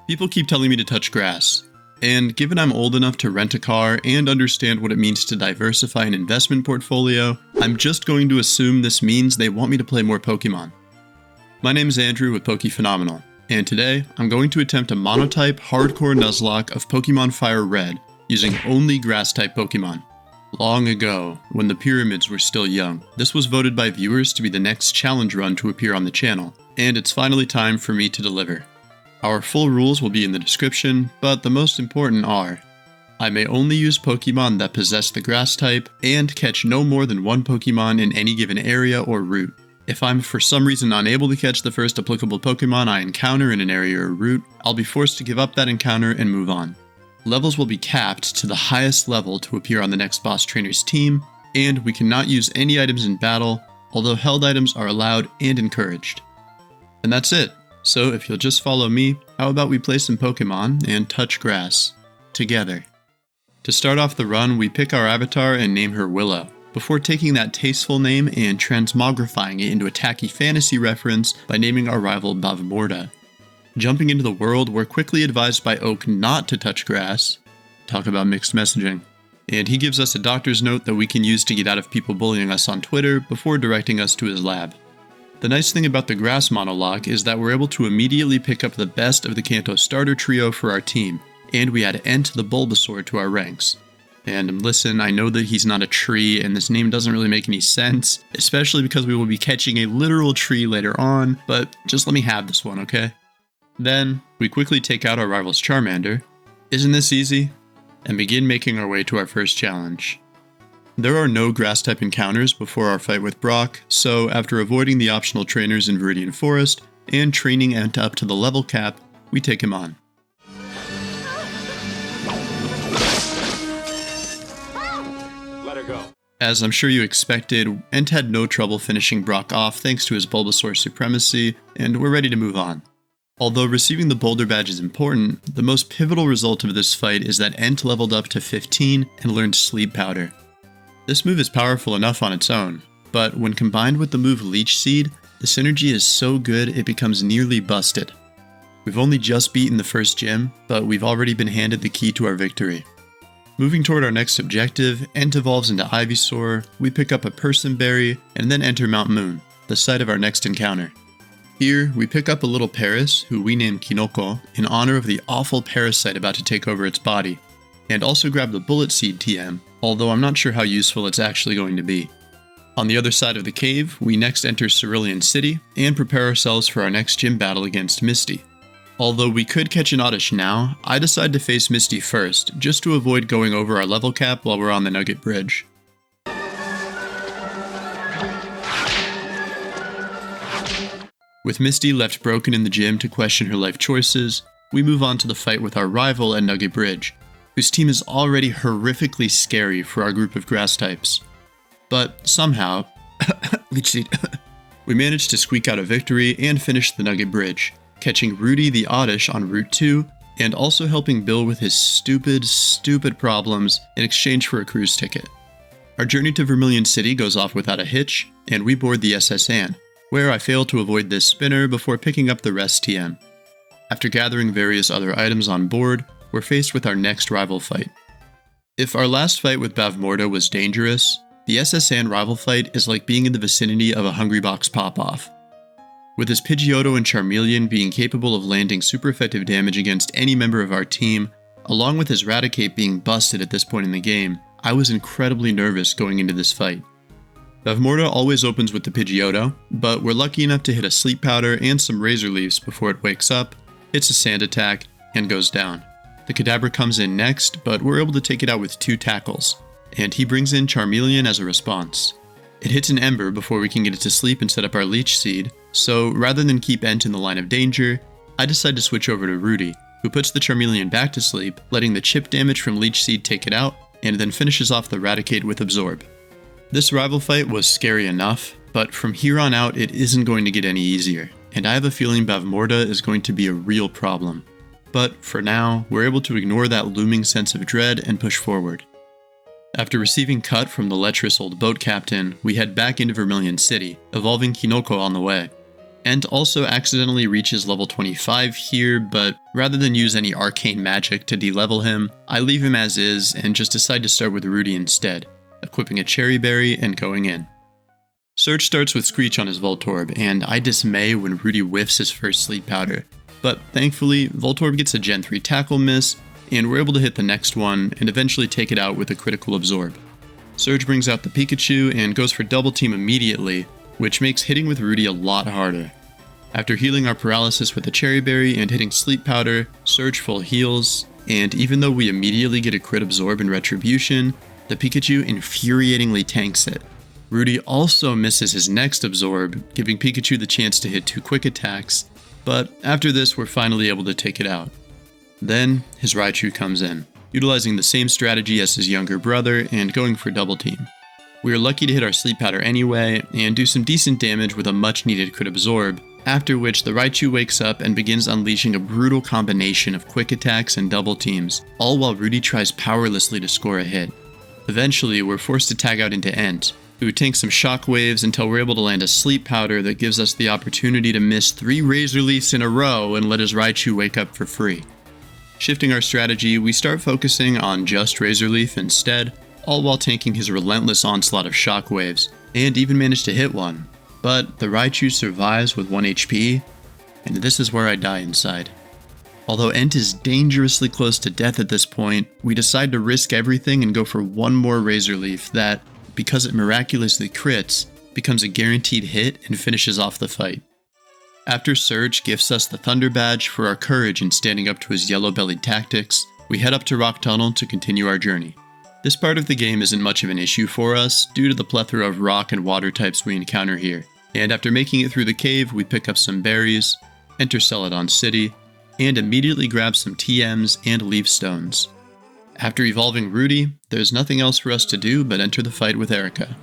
People keep telling me to touch grass, and given I'm old enough to rent a car and understand what it means to diversify an investment portfolio, I'm just going to assume this means they want me to play more Pokemon. My name is Andrew with PokePhenomenal, and today I'm going to attempt a monotype Hardcore Nuzlocke of Pokemonfirered Red using only grass-type Pokemon. Long ago, when the pyramids were still young, this was voted by viewers to be the next challenge run to appear on the channel, and it's finally time for me to deliver. Our full rules will be in the description, but the most important are: I may only use Pokemon that possess the grass type, and catch no more than one Pokemon in any given area or route. If I'm for some reason unable to catch the first applicable Pokemon I encounter in an area or route, I'll be forced to give up that encounter and move on. Levels will be capped to the highest level to appear on the next boss trainer's team, and we cannot use any items in battle, although held items are allowed and encouraged. And that's it. So if you'll just follow me, how about we play some Pokemon and touch grass together. To start off the run, we pick our avatar and name her Willow, before taking that tasteful name and transmogrifying it into a tacky fantasy reference by naming our rival Bavmorda. Jumping into the world, we're quickly advised by Oak not to touch grass. Talk about mixed messaging. And he gives us a doctor's note that we can use to get out of people bullying us on Twitter before directing us to his lab. The nice thing about the grass monologue is that we're able to immediately pick up the best of the Kanto starter trio for our team, and we add Nt the Bulbasaur to our ranks. And listen, I know that he's not a tree, and this name doesn't really make any sense, especially because we will be catching a literal tree later on, but just let me have this one, okay? Then, we quickly take out our rival's Charmander, isn't this easy? And begin making our way to our first challenge. There are no grass-type encounters before our fight with Brock, so after avoiding the optional trainers in Viridian Forest, and training Nt up to the level cap, we take him on. Let her go. As I'm sure you expected, Nt had no trouble finishing Brock off thanks to his Bulbasaur supremacy, and we're ready to move on. Although receiving the Boulder Badge is important, the most pivotal result of this fight is that Nt leveled up to 15 and learned Sleep Powder. This move is powerful enough on its own, but when combined with the move Leech Seed, the synergy is so good it becomes nearly busted. We've only just beaten the first gym, but we've already been handed the key to our victory. Moving toward our next objective, Nt evolves into Ivysaur, we pick up a Person Berry, and then enter Mount Moon, the site of our next encounter. Here, we pick up a little Paris, who we name Kinoko, in honor of the awful parasite about to take over its body, and also grab the Bullet Seed TM, although I'm not sure how useful it's actually going to be. On the other side of the cave, we next enter Cerulean City, and prepare ourselves for our next gym battle against Misty. Although we could catch an Oddish now, I decide to face Misty first, just to avoid going over our level cap while we're on the Nugget Bridge. With Misty left broken in the gym to question her life choices, we move on to the fight with our rival at Nugget Bridge, whose team is already horrifically scary for our group of grass types. But somehow, we managed to squeak out a victory and finish the Nugget Bridge, catching Rudy the Oddish on Route 2, and also helping Bill with his stupid problems in exchange for a cruise ticket. Our journey to Vermilion City goes off without a hitch, and we board the S.S Anne, where I fail to avoid this spinner before picking up the rest TM. After gathering various other items on board, we're faced with our next rival fight. If our last fight with Bavmorda was dangerous, the S.S Anne rival fight is like being in the vicinity of a Hungrybox pop-off. With his Pidgeotto and Charmeleon being capable of landing super effective damage against any member of our team, along with his Raticate being busted at this point in the game, I was incredibly nervous going into this fight. Bavmorda always opens with the Pidgeotto, but we're lucky enough to hit a Sleep Powder and some Razor Leaves before it wakes up, hits a Sand Attack, and goes down. The Kadabra comes in next, but we're able to take it out with 2 tackles, and he brings in Charmeleon as a response. It hits an Ember before we can get it to sleep and set up our Leech Seed, so rather than keep Nt in the line of danger, I decide to switch over to Rudy, who puts the Charmeleon back to sleep, letting the chip damage from Leech Seed take it out, and then finishes off the Raticate with Absorb. This rival fight was scary enough, but from here on out it isn't going to get any easier, and I have a feeling Bavmorda is going to be a real problem. But for now, we're able to ignore that looming sense of dread and push forward. After receiving cut from the lecherous old boat captain, we head back into Vermilion City, evolving Kinoko on the way. Ent also accidentally reaches level 25 here, but rather than use any arcane magic to de-level him, I leave him as is and just decide to start with Rudy instead, equipping a cherry berry and going in. Surge starts with Screech on his Voltorb, and I dismay when Rudy whiffs his first sleep powder. But thankfully, Voltorb gets a Gen 3 tackle miss, and we're able to hit the next one and eventually take it out with a critical absorb. Surge brings out the Pikachu and goes for double team immediately, which makes hitting with Rudy a lot harder. After healing our paralysis with a cherry berry and hitting sleep powder, Surge full heals, and even though we immediately get a crit absorb in retribution, the Pikachu infuriatingly tanks it. Rudy also misses his next absorb, giving Pikachu the chance to hit 2 quick attacks, but after this we're finally able to take it out. Then his Raichu comes in, utilizing the same strategy as his younger brother and going for double team. We are lucky to hit our sleep powder anyway and do some decent damage with a much needed crit absorb, after which the Raichu wakes up and begins unleashing a brutal combination of quick attacks and double teams, all while Rudy tries powerlessly to score a hit. Eventually, we're forced to tag out into Ent, who tanks some shockwaves until we're able to land a sleep powder that gives us the opportunity to miss 3 Razor Leafs in a row and let his Raichu wake up for free. Shifting our strategy, we start focusing on just Razor Leaf instead, all while tanking his relentless onslaught of shockwaves, and even manage to hit one. But the Raichu survives with 1 HP, and this is where I die inside. Although Ent is dangerously close to death at this point, we decide to risk everything and go for one more Razor Leaf that, because it miraculously crits, becomes a guaranteed hit and finishes off the fight. After Surge gifts us the Thunder Badge for our courage in standing up to his yellow-bellied tactics, we head up to Rock Tunnel to continue our journey. This part of the game isn't much of an issue for us due to the plethora of rock and water types we encounter here, and after making it through the cave we pick up some berries, enter Celadon City, and immediately grab some TMs and leaf stones. After evolving Rudy, there's nothing else for us to do but enter the fight with Erika.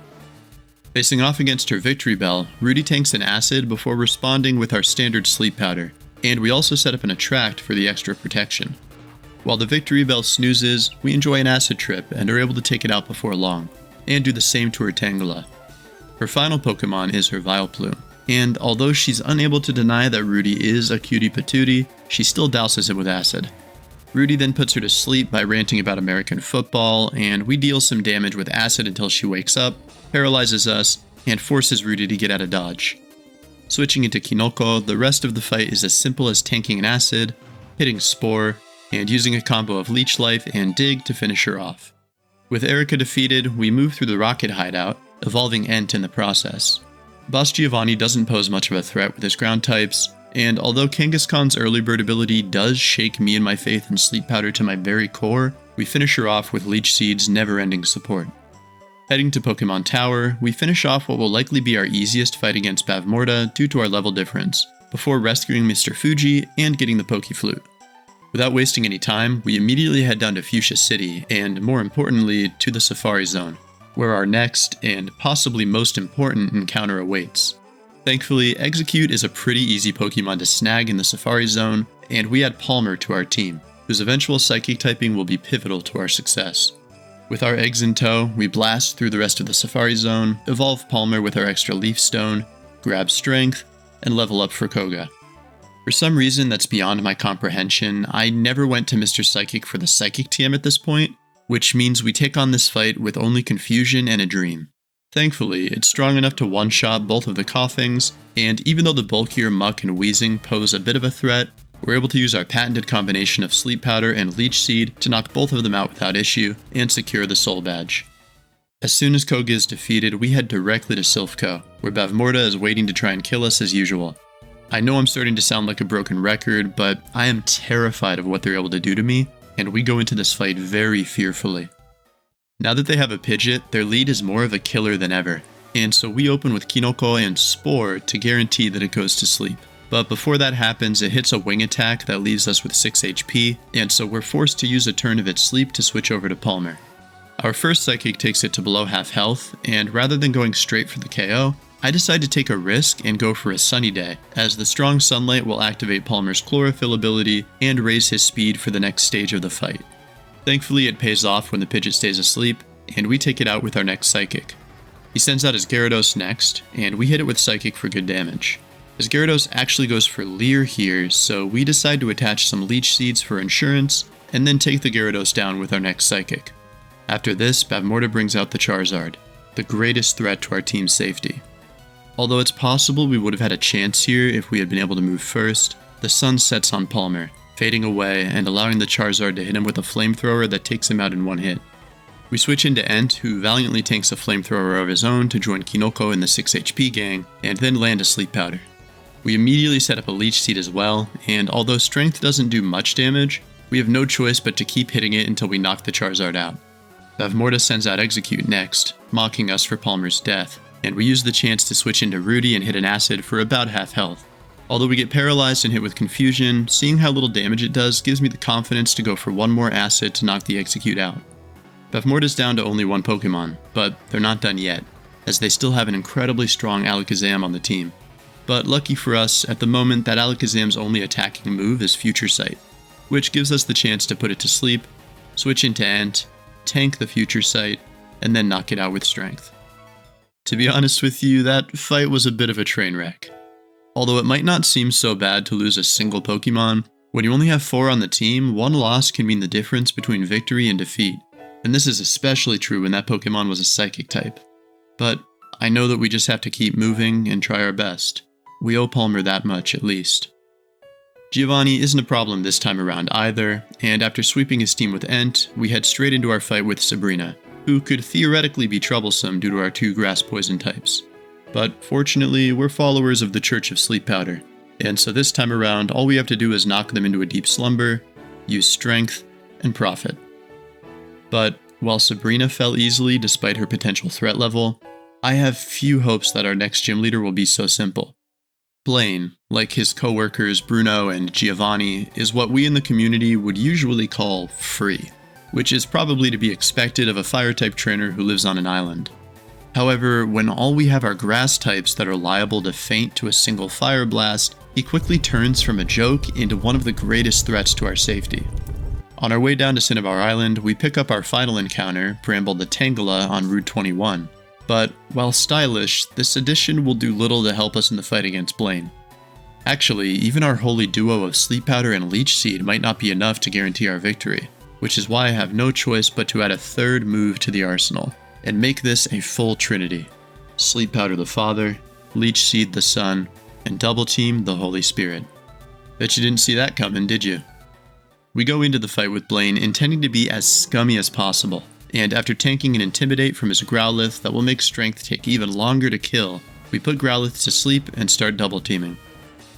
Facing off against her Victory Bell, Rudy tanks an acid before responding with our standard sleep powder, and we also set up an attract for the extra protection. While the Victory Bell snoozes, we enjoy an acid trip and are able to take it out before long, and do the same to her Tangela. Her final Pokemon is her Vileplume, and although she's unable to deny that Rudy is a cutie patootie, she still douses it with acid. Rudy then puts her to sleep by ranting about American football, and we deal some damage with acid until she wakes up, paralyzes us, and forces Rudy to get out of dodge. Switching into Kinoko, the rest of the fight is as simple as tanking an acid, hitting Spore, and using a combo of Leech Life and Dig to finish her off. With Erika defeated, we move through the Rocket Hideout, evolving Ent in the process. Boss Giovanni doesn't pose much of a threat with his ground types, and although Kangaskhan's early bird ability does shake me and my faith in Sleep Powder to my very core, we finish her off with Leech Seed's never-ending support. Heading to Pokemon Tower, we finish off what will likely be our easiest fight against Bavmorda due to our level difference, before rescuing Mr. Fuji and getting the Pokeflute. Without wasting any time, we immediately head down to Fuchsia City, and more importantly, to the Safari Zone, where our next, and possibly most important, encounter awaits. Thankfully, Execute is a pretty easy Pokemon to snag in the Safari Zone, and we add Palmer to our team, whose eventual Psychic typing will be pivotal to our success. With our eggs in tow, we blast through the rest of the Safari Zone, evolve Palmer with our extra Leaf Stone, grab Strength, and level up for Koga. For some reason that's beyond my comprehension, I never went to Mr. Psychic for the Psychic TM at this point, which means we take on this fight with only Confusion and a Dream. Thankfully, it's strong enough to one-shot both of the Coughings, and even though the bulkier Muck and Wheezing pose a bit of a threat, we're able to use our patented combination of Sleep Powder and Leech Seed to knock both of them out without issue, and secure the Soul Badge. As soon as Koga is defeated, we head directly to Silph, where Bavmorda is waiting to try and kill us as usual. I know I'm starting to sound like a broken record, but I am terrified of what they're able to do to me, and we go into this fight very fearfully. Now that they have a Pidgeot, their lead is more of a killer than ever, and so we open with Kinoko and Spore to guarantee that it goes to sleep. But before that happens, it hits a wing attack that leaves us with 6 HP, and so we're forced to use a turn of its sleep to switch over to Palmer. Our first Psychic takes it to below half health, and rather than going straight for the KO, I decide to take a risk and go for a Sunny Day, as the strong sunlight will activate Palmer's Chlorophyll ability and raise his speed for the next stage of the fight. Thankfully, it pays off when the Pidgeot stays asleep, and we take it out with our next Psychic. He sends out his Gyarados next, and we hit it with Psychic for good damage. as Gyarados actually goes for Leer here, so we decide to attach some Leech Seeds for insurance, and then take the Gyarados down with our next Psychic. After this, Bavmorda brings out the Charizard, the greatest threat to our team's safety. Although it's possible we would have had a chance here if we had been able to move first, the sun sets on Palmer, fading away and allowing the Charizard to hit him with a Flamethrower that takes him out in one hit. We switch into Ent, who valiantly tanks a Flamethrower of his own to join Kinoko in the 6 HP gang, and then land a Sleep Powder. We immediately set up a Leech Seed as well, and although Strength doesn't do much damage, we have no choice but to keep hitting it until we knock the Charizard out. Bavmorda sends out Execute next, mocking us for Palmer's death, and we use the chance to switch into Rudy and hit an Acid for about half health. Although we get paralyzed and hit with Confusion, seeing how little damage it does gives me the confidence to go for one more Acid to knock the Execute out. Bavmorda's down to only one Pokemon, but they're not done yet, as they still have an incredibly strong Alakazam on the team. But lucky for us, at the moment that Alakazam's only attacking move is Future Sight, which gives us the chance to put it to sleep, switch into Ent, tank the Future Sight, and then knock it out with Strength. To be honest with you, that fight was a bit of a train wreck. Although it might not seem so bad to lose a single Pokemon, when you only have 4 on the team, one loss can mean the difference between victory and defeat, and this is especially true when that Pokemon was a Psychic type. But I know that we just have to keep moving and try our best. We owe Palmer that much, at least. Giovanni isn't a problem this time around either, and after sweeping his team with Ent, we head straight into our fight with Sabrina, who could theoretically be troublesome due to our 2 grass poison types. But fortunately, we're followers of the Church of Sleep Powder, and so this time around all we have to do is knock them into a deep slumber, use Strength, and profit. But while Sabrina fell easily despite her potential threat level, I have few hopes that our next gym leader will be so simple. Blaine, like his co-workers Bruno and Giovanni, is what we in the community would usually call free, which is probably to be expected of a fire-type trainer who lives on an island. However, when all we have are grass types that are liable to faint to a single fire blast, he quickly turns from a joke into one of the greatest threats to our safety. On our way down to Cinnabar Island, we pick up our final encounter, Bramble the Tangela, on Route 21. But while stylish, this addition will do little to help us in the fight against Blaine. Actually, even our holy duo of Sleep Powder and Leech Seed might not be enough to guarantee our victory, which is why I have no choice but to add a 3rd move to the arsenal, and make this a full trinity. Sleep Powder the Father, Leech Seed the Son, and Double Team the Holy Spirit. Bet you didn't see that coming, did you? We go into the fight with Blaine intending to be as scummy as possible, and after tanking an Intimidate from his Growlithe that will make Strength take even longer to kill, we put Growlithe to sleep and start double teaming.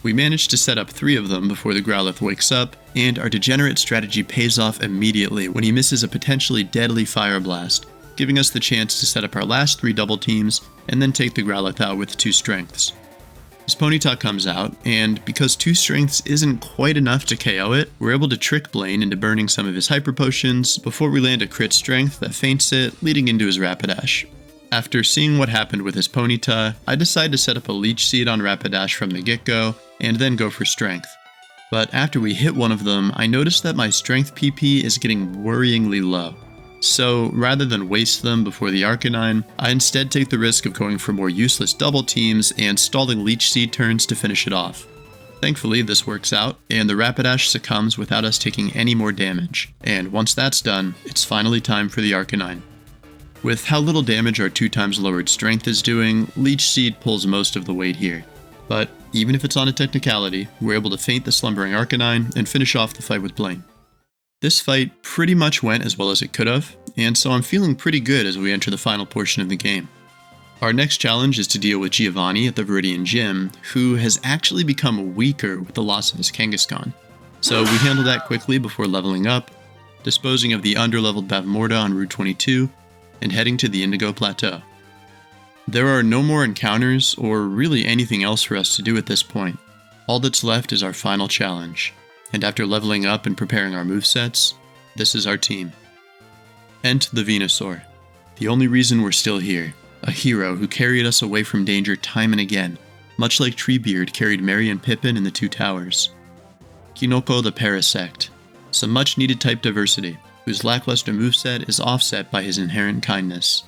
We manage to set up 3 of them before the Growlithe wakes up, and our degenerate strategy pays off immediately when he misses a potentially deadly Fire Blast, giving us the chance to set up our last 3 double teams and then take the Growlithe out with 2 strengths. His Ponyta comes out, and because 2 strengths isn't quite enough to KO it, we're able to trick Blaine into burning some of his Hyper Potions before we land a crit strength that feints it, leading into his Rapidash. After seeing what happened with his Ponyta, I decide to set up a Leech Seed on Rapidash from the get-go, and then go for Strength. But after we hit one of them, I notice that my Strength PP is getting worryingly low. So rather than waste them before the Arcanine, I instead take the risk of going for more useless double teams and stalling Leech Seed turns to finish it off. Thankfully this works out, and the Rapidash succumbs without us taking any more damage, and once that's done, it's finally time for the Arcanine. With how little damage our 2 times lowered strength is doing, Leech Seed pulls most of the weight here. But even if it's on a technicality, we're able to feint the slumbering Arcanine and finish off the fight with Blaine. This fight pretty much went as well as it could have, and so I'm feeling pretty good as we enter the final portion of the game. Our next challenge is to deal with Giovanni at the Viridian Gym, who has actually become weaker with the loss of his Kangaskhan. So we handle that quickly before leveling up, disposing of the underleveled Bavmorda on Route 22, and heading to the Indigo Plateau. There are no more encounters, or really anything else for us to do at this point. All that's left is our final challenge. And after leveling up and preparing our movesets, this is our team. Ent the Venusaur, the only reason we're still here, a hero who carried us away from danger time and again, much like Treebeard carried Merry and Pippin in the 2 towers. Kinoko the Parasect, some much needed type diversity, whose lackluster moveset is offset by his inherent kindness.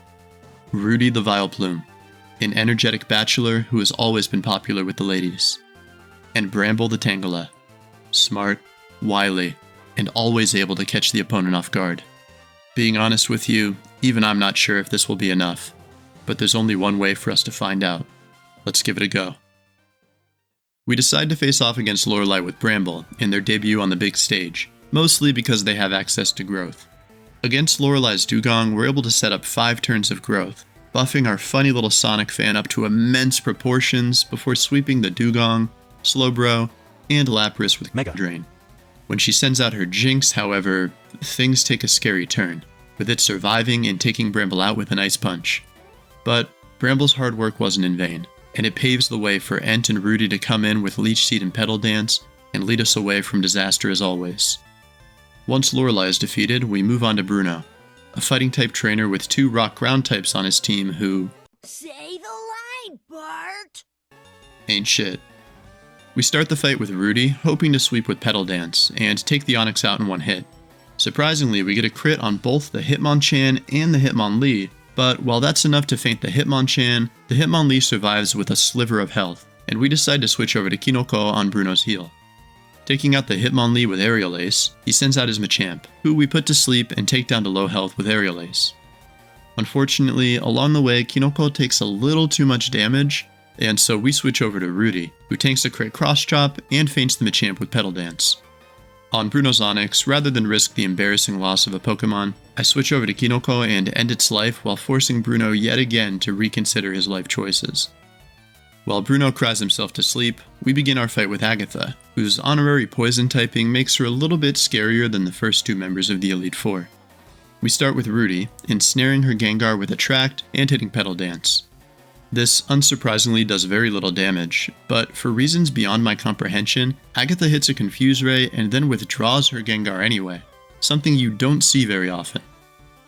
Rudy the Vileplume, an energetic bachelor who has always been popular with the ladies. And Bramble the Tangela, smart, wily, and always able to catch the opponent off guard. Being honest with you, even I'm not sure if this will be enough, but there's only one way for us to find out. Let's give it a go. We decide to face off against Lorelei with Bramble in their debut on the big stage, mostly because they have access to growth. Against Lorelei's Dugong, we're able to set up 5 turns of growth, buffing our funny little Sonic fan up to immense proportions before sweeping the Dugong, Slowbro, and Lapras with Mega Drain. When she sends out her Jinx, however, things take a scary turn, with it surviving and taking Bramble out with an Ice Punch. But Bramble's hard work wasn't in vain, and it paves the way for Ent and Rudy to come in with Leech Seed and Petal Dance and lead us away from disaster as always. Once Lorelei is defeated, we move on to Bruno, a fighting-type trainer with 2 rock-ground types on his team who... Say the line, Bart! Ain't shit. We start the fight with Rudy, hoping to sweep with Petal Dance, and take the Onix out in one hit. Surprisingly, we get a crit on both the Hitmonchan and the Hitmonlee, but while that's enough to feint the Hitmonchan, the Hitmonlee survives with a sliver of health, and we decide to switch over to Kinoko on Bruno's heal. Taking out the Hitmonlee with Aerial Ace, he sends out his Machamp, who we put to sleep and take down to low health with Aerial Ace. Unfortunately, along the way, Kinoko takes a little too much damage, and so we switch over to Rudy, who tanks a crit Cross Chop and feints the Machamp with Petal Dance. On Bruno's Onix, rather than risk the embarrassing loss of a Pokemon, I switch over to Kinoko and end its life while forcing Bruno yet again to reconsider his life choices. While Bruno cries himself to sleep, we begin our fight with Agatha, whose honorary poison typing makes her a little bit scarier than the first 2 members of the Elite Four. We start with Rudy, ensnaring her Gengar with Attract and hitting Petal Dance. This unsurprisingly does very little damage, but for reasons beyond my comprehension, Agatha hits a Confuse Ray and then withdraws her Gengar anyway, something you don't see very often.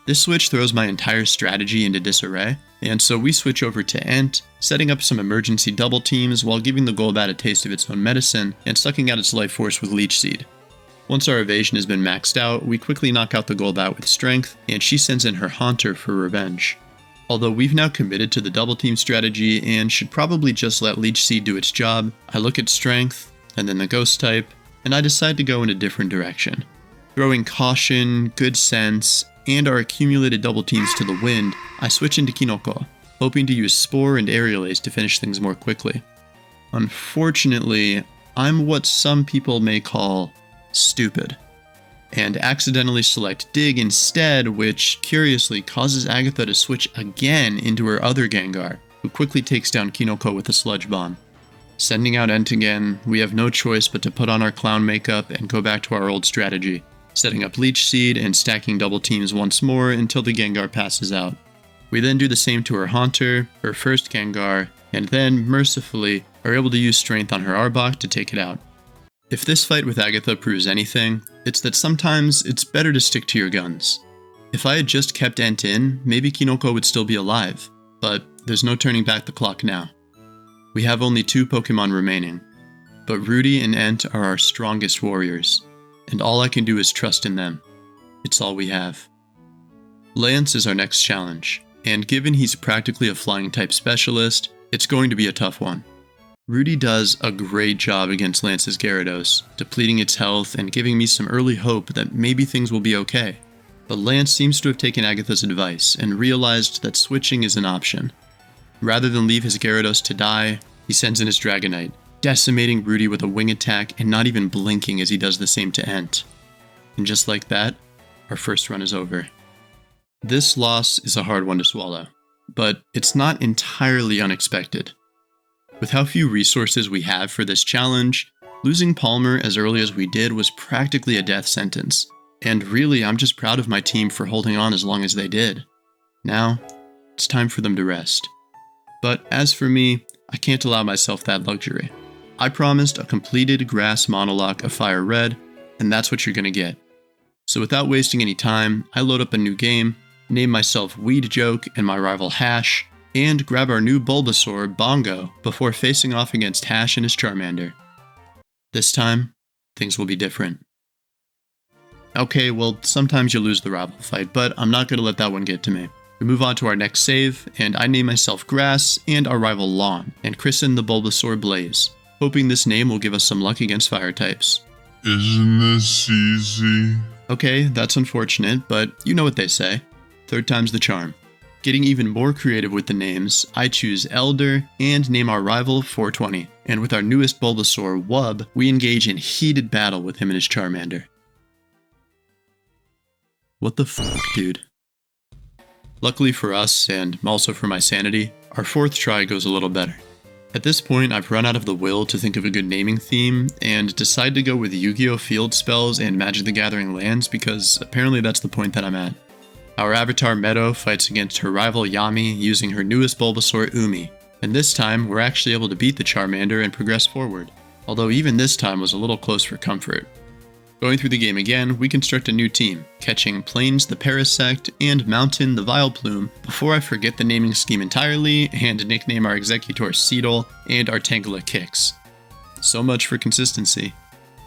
This switch throws my entire strategy into disarray, and so we switch over to Ent, setting up some emergency double teams while giving the Golbat a taste of its own medicine and sucking out its life force with Leech Seed. Once our evasion has been maxed out, we quickly knock out the Golbat with Strength, and she sends in her Haunter for revenge. Although we've now committed to the double team strategy and should probably just let Leech Seed do its job, I look at Strength, and then the Ghost type, and I decide to go in a different direction. Throwing Caution, Good Sense, and our accumulated double teams to the wind, I switch into Kinoko, hoping to use Spore and Aerial Ace to finish things more quickly. Unfortunately, I'm what some people may call stupid, and accidentally select Dig instead, which curiously causes Agatha to switch again into her other Gengar, who quickly takes down Kinoko with a Sludge Bomb. Sending out Ent again, we have no choice but to put on our clown makeup and go back to our old strategy, setting up Leech Seed and stacking double teams once more until the Gengar passes out. We then do the same to her Haunter, her first Gengar, and then, mercifully, are able to use Strength on her Arbok to take it out. If this fight with Agatha proves anything, it's that sometimes it's better to stick to your guns. If I had just kept Ent in, maybe Kinoko would still be alive, but there's no turning back the clock now. We have only 2 Pokemon remaining, but Rudy and Ent are our strongest warriors, and all I can do is trust in them. It's all we have. Lance is our next challenge, and given he's practically a flying type specialist, it's going to be a tough one. Rudy does a great job against Lance's Gyarados, depleting its health and giving me some early hope that maybe things will be okay. But Lance seems to have taken Agatha's advice and realized that switching is an option. Rather than leave his Gyarados to die, he sends in his Dragonite, decimating Rudy with a wing attack and not even blinking as he does the same to Ent. And just like that, our first run is over. This loss is a hard one to swallow, but it's not entirely unexpected. With how few resources we have for this challenge, losing Palmer as early as we did was practically a death sentence, and really I'm just proud of my team for holding on as long as they did. Now, it's time for them to rest. But as for me, I can't allow myself that luxury. I promised a completed grass monologue of Fire Red, and that's what you're gonna get. So without wasting any time, I load up a new game, name myself Weed Joke and my rival Hash, and grab our new Bulbasaur, Bongo, before facing off against Hash and his Charmander. This time, things will be different. Okay, well, sometimes you lose the rival fight, but I'm not gonna let that one get to me. We move on to our next save, and I name myself Grass and our rival Lawn, and christen the Bulbasaur Blaze, hoping this name will give us some luck against fire types. Isn't this easy? Okay, that's unfortunate, but you know what they say. Third time's the charm. Getting even more creative with the names, I choose Elder and name our rival 420, and with our newest Bulbasaur, Wub, we engage in heated battle with him and his Charmander. What the fuck, dude? Luckily for us, and also for my sanity, our fourth try goes a little better. At this point, I've run out of the will to think of a good naming theme, and decide to go with Yu-Gi-Oh! Field spells and Magic the Gathering lands because apparently that's the point that I'm at. Our avatar Meadow fights against her rival Yami using her newest Bulbasaur Umi, and this time we're actually able to beat the Charmander and progress forward, although even this time was a little close for comfort. Going through the game again, we construct a new team, catching Plains the Parasect and Mountain the Vileplume before I forget the naming scheme entirely and nickname our Executor Celadon and our Tangela Kix. So much for consistency.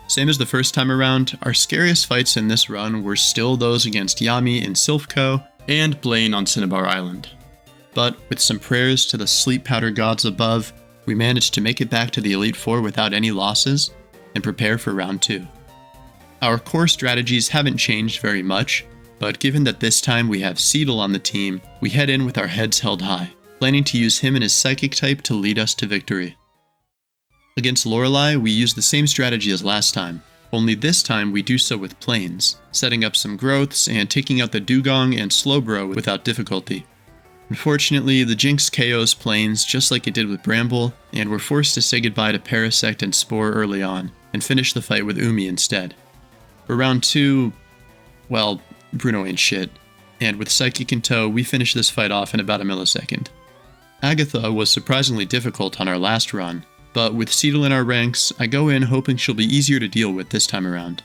Same as the first time around, our scariest fights in this run were still those against Yami in Silph and Blaine on Cinnabar Island. But with some prayers to the sleep powder gods above, we managed to make it back to the Elite Four without any losses and prepare for round 2. Our core strategies haven't changed very much, but given that this time we have Celadon on the team, we head in with our heads held high, planning to use him and his Psychic type to lead us to victory. Against Lorelei, we use the same strategy as last time, only this time we do so with Plains, setting up some growths and taking out the Dugong and Slowbro without difficulty. Unfortunately, the Jinx KOs Plains just like it did with Bramble, and we're forced to say goodbye to Parasect and Spore early on, and finish the fight with Umi instead. For round 2, well, Bruno ain't shit, and with Psychic in tow, we finish this fight off in about a millisecond. Agatha was surprisingly difficult on our last run, but with Celadon in our ranks, I go in hoping she'll be easier to deal with this time around.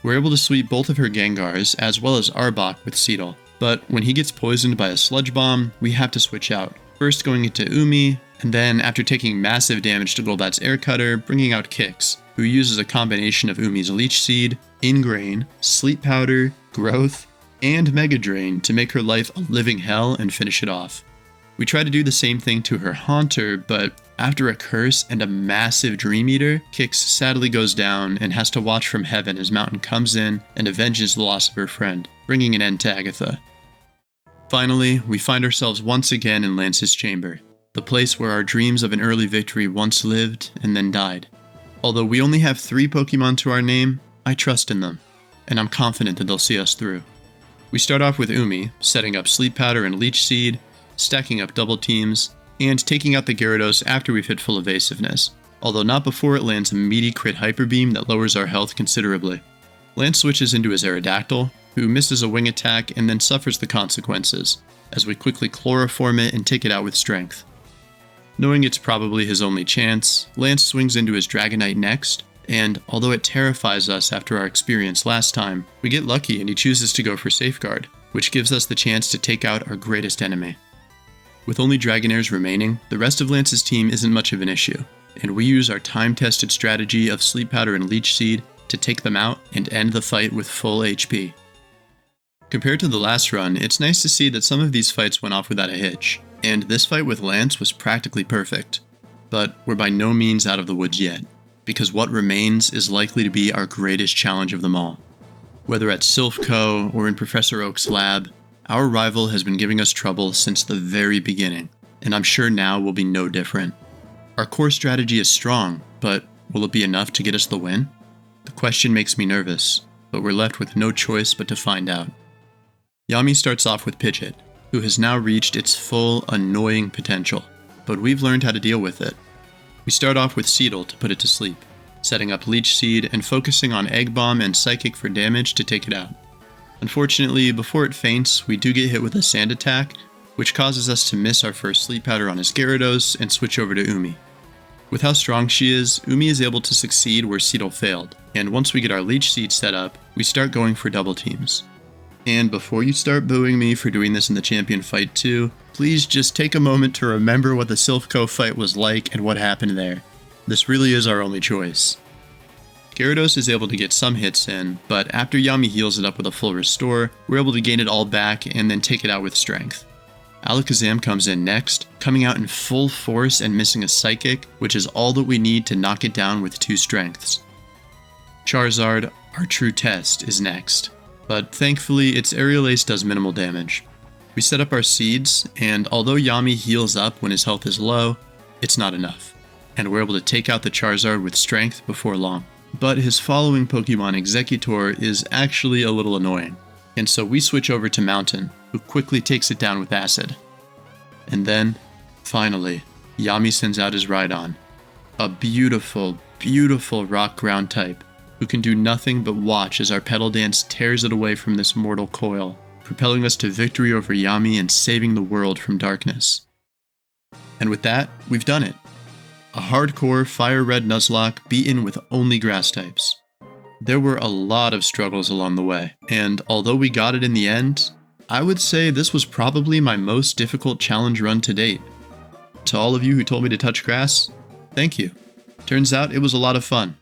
We're able to sweep both of her Gengars, as well as Arbok with Celadon, but when he gets poisoned by a Sludge Bomb, we have to switch out, first going into Umi, and then after taking massive damage to Golbat's Air Cutter, bringing out Kix, who uses a combination of Umi's Leech Seed, Ingrain, Sleep Powder, Growth, and Mega Drain to make her life a living hell and finish it off. We try to do the same thing to her Haunter, but after a curse and a massive Dream Eater, Kix sadly goes down and has to watch from heaven as Mountain comes in and avenges the loss of her friend, bringing an end to Agatha. Finally, we find ourselves once again in Lance's chamber, the place where our dreams of an early victory once lived and then died. Although we only have 3 Pokemon to our name, I trust in them, and I'm confident that they'll see us through. We start off with Umi, setting up Sleep Powder and Leech Seed, stacking up double teams, and taking out the Gyarados after we've hit full evasiveness, although not before it lands a meaty crit Hyper Beam that lowers our health considerably. Lance switches into his Aerodactyl, who misses a wing attack and then suffers the consequences, as we quickly chloroform it and take it out with strength. Knowing it's probably his only chance, Lance swings into his Dragonite next, and although it terrifies us after our experience last time, we get lucky and he chooses to go for Safeguard, which gives us the chance to take out our greatest enemy. With only Dragonairs remaining, the rest of Lance's team isn't much of an issue, and we use our time-tested strategy of Sleep Powder and Leech Seed to take them out and end the fight with full HP. Compared to the last run, it's nice to see that some of these fights went off without a hitch, and this fight with Lance was practically perfect. But we're by no means out of the woods yet, because what remains is likely to be our greatest challenge of them all. Whether at Silph or in Professor Oak's lab, our rival has been giving us trouble since the very beginning, and I'm sure now will be no different. Our core strategy is strong, but will it be enough to get us the win? The question makes me nervous, but we're left with no choice but to find out. Yami starts off with Pidgeot, who has now reached its full, annoying potential, but we've learned how to deal with it. We start off with Celadon to put it to sleep, setting up Leech Seed and focusing on Egg Bomb and Psychic for damage to take it out. Unfortunately, before it faints, we do get hit with a Sand Attack, which causes us to miss our first Sleep Powder on his Gyarados and switch over to Umi. With how strong she is, Umi is able to succeed where Celadon failed, and once we get our Leech Seed set up, we start going for double teams. And before you start booing me for doing this in the champion fight too, please just take a moment to remember what the Silph fight was like and what happened there. This really is our only choice. Gyarados is able to get some hits in, but after Yami heals it up with a full restore, we're able to gain it all back and then take it out with strength. Alakazam comes in next, coming out in full force and missing a Psychic, which is all that we need to knock it down with 2 strengths. Charizard, our true test, is next, but thankfully its Aerial Ace does minimal damage. We set up our seeds, and although Yami heals up when his health is low, it's not enough, and we're able to take out the Charizard with strength before long. But his following Pokemon, Executor, is actually a little annoying, and so we switch over to Mountain, who quickly takes it down with Acid. And then, finally, Yami sends out his Rhydon, a beautiful, beautiful rock ground type, who can do nothing but watch as our Petal Dance tears it away from this mortal coil, propelling us to victory over Yami and saving the world from darkness. And with that, we've done it. A hardcore Fire Red Nuzlocke beaten with only grass types. There were a lot of struggles along the way, and although we got it in the end, I would say this was probably my most difficult challenge run to date. To all of you who told me to touch grass, thank you. Turns out it was a lot of fun.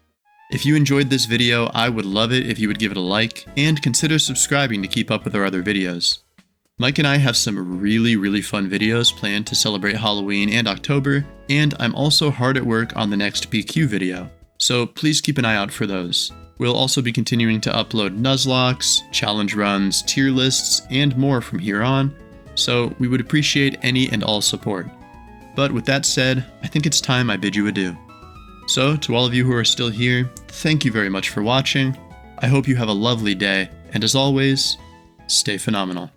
If you enjoyed this video, I would love it if you would give it a like, and consider subscribing to keep up with our other videos. Mike and I have some really fun videos planned to celebrate Halloween and October, and I'm also hard at work on the next PQ video, so please keep an eye out for those. We'll also be continuing to upload Nuzlockes, challenge runs, tier lists, and more from here on, so we would appreciate any and all support. But with that said, I think it's time I bid you adieu. So, to all of you who are still here, thank you very much for watching. I hope you have a lovely day, and as always, stay phenomenal.